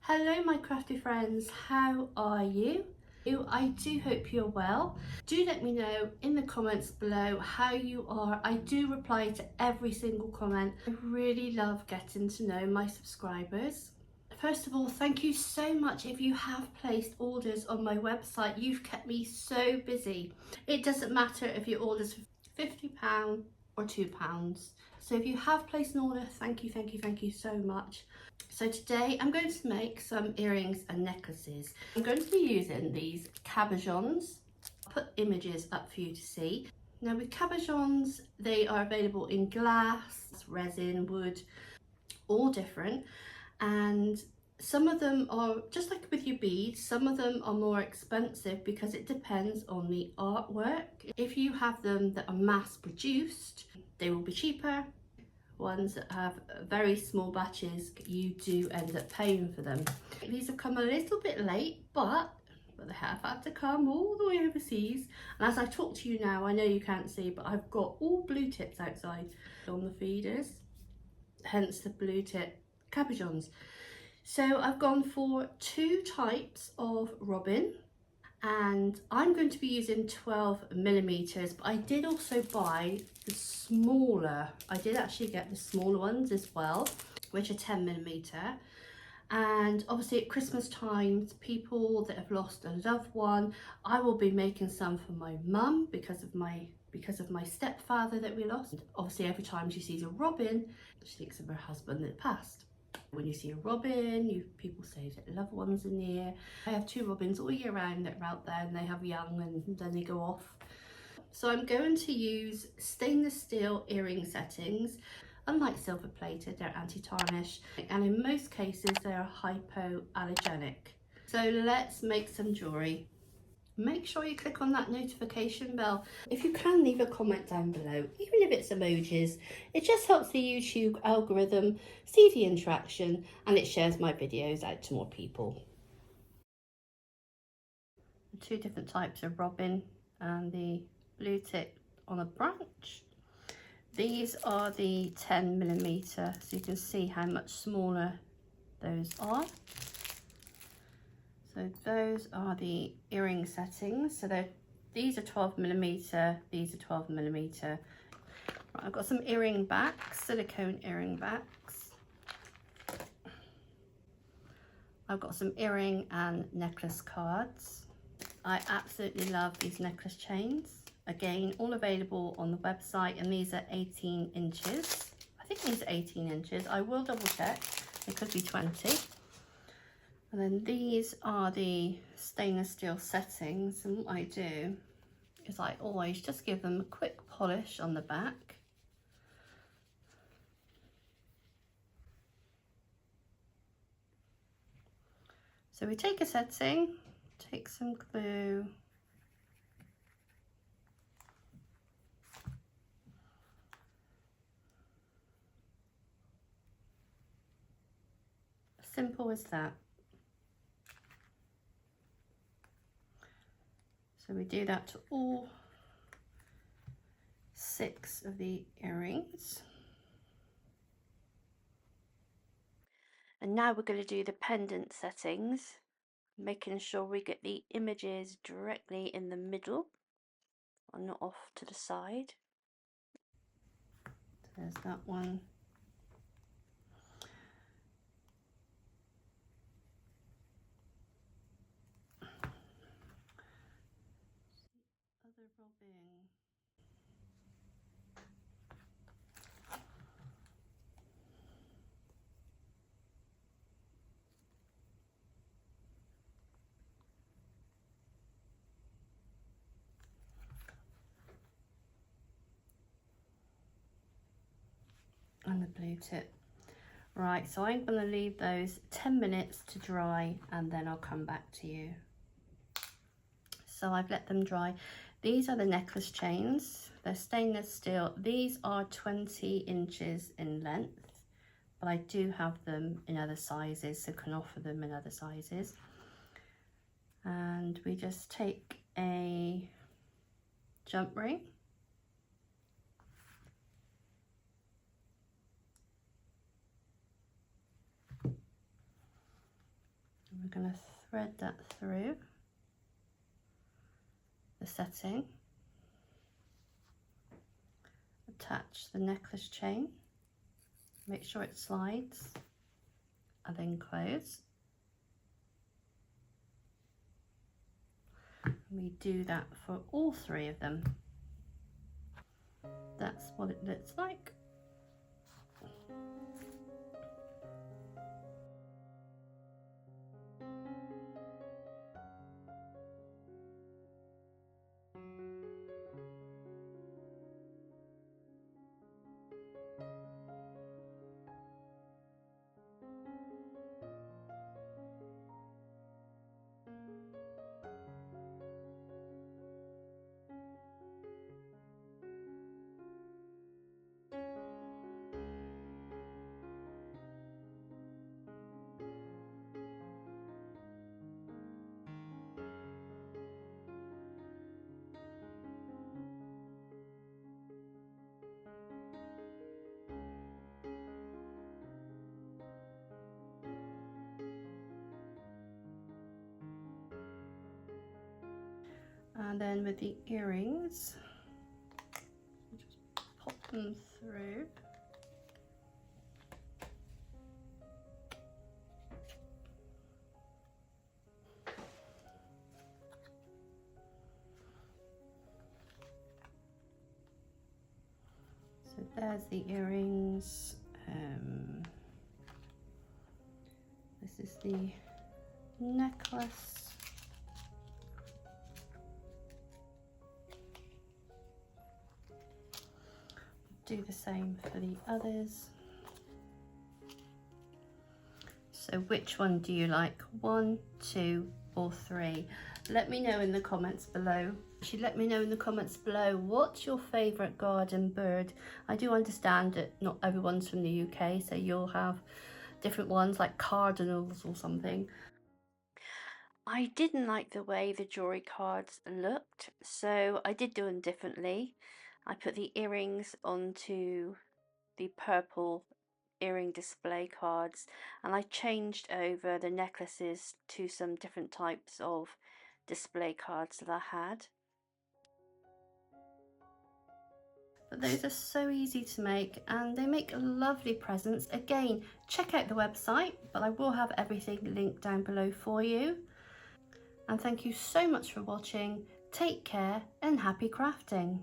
Hello my crafty friends, how are you? I do hope you're well. Do let me know in the comments below how you are. I do reply to every single comment. I really love getting to know my subscribers. First of all, thank you so much if you have placed orders on my website. You've kept me so busy. It doesn't matter if your order's £50 or £2. So if you have placed an order, thank you so much. So today I'm going to make some earrings and necklaces. I'm going to be using these cabochons. I'll put images up for you to see. Now with cabochons, they are available in glass, resin, wood, all different. And some of them are, just like with your beads, some of them are more expensive because it depends on the artwork. If you have them that are mass produced, they will be cheaper. Ones that have very small batches, you do end up paying for them. These have come a little bit late, but they have had to come all the way overseas. And as I talk to you now, I know you can't see, but I've got all blue tips outside on the feeders, hence the blue tip cabochons. So I've gone for two types of robin, and I'm going to be using 12mm, but I did also buy the smaller, I did actually get the smaller ones as well, which are 10mm. And obviously at Christmas times, people that have lost a loved one, I will be making some for my mum because of my stepfather that we lost. Obviously every time she sees a robin, she thinks of her husband that passed. When you see a robin, people say that loved ones are near. I have two robins all year round that are out there, and they have young and then they go off. So I'm going to use stainless steel earring settings. Unlike silver plated, they're anti-tarnish, and in most cases they are hypoallergenic. So let's make some jewellery. Make sure you click on that notification bell. If you can, leave a comment down below, even if it's emojis. It just helps the YouTube algorithm see the interaction, and it shares my videos out to more people. Two different types of robin and the blue tip on a branch. These are the 10mm, so you can see how much smaller those are. So those are the earring settings. So these are 12mm, these are 12mm. Right, I've got some earring backs, silicone earring backs. I've got some earring and necklace cards. I absolutely love these necklace chains. Again, all available on the website, and these are 18 inches. I think these are 18 inches. I will double check. It could be 20. And then these are the stainless steel settings, and what I do is I always just give them a quick polish on the back. So we take a setting, take some glue, simple as that. So we do that to all 6 of the earrings. And now we're going to do the pendant settings, making sure we get the images directly in the middle and not off to the side. So there's that one. Other robin. And the blue tip. Right, so I'm going to leave those 10 minutes to dry, and then I'll come back to you. So I've let them dry. These are the necklace chains. They're stainless steel. These are 20 inches in length, but I do have them in other sizes, so can offer them in other sizes. And we just take a jump ring, We're going to thread that through the setting, attach the necklace chain, make sure it slides, and then close. And we do that for all 3 of them. That's what it looks like. And then with the earrings, just pop them through. So there's the earrings. This is the necklace. Do the same for the others. So which one do you like? 1, 2, or 3? Let me know in the comments below. Actually, let me know in the comments below, what's your favourite garden bird? I do understand that not everyone's from the UK, so you'll have different ones like cardinals or something. I didn't like the way the jewellery cards looked, so I did do them differently. I put the earrings onto the purple earring display cards, and I changed over the necklaces to some different types of display cards that I had. But those are so easy to make, and they make lovely presents. Again, check out the website, but I will have everything linked down below for you. And thank you so much for watching. Take care and happy crafting.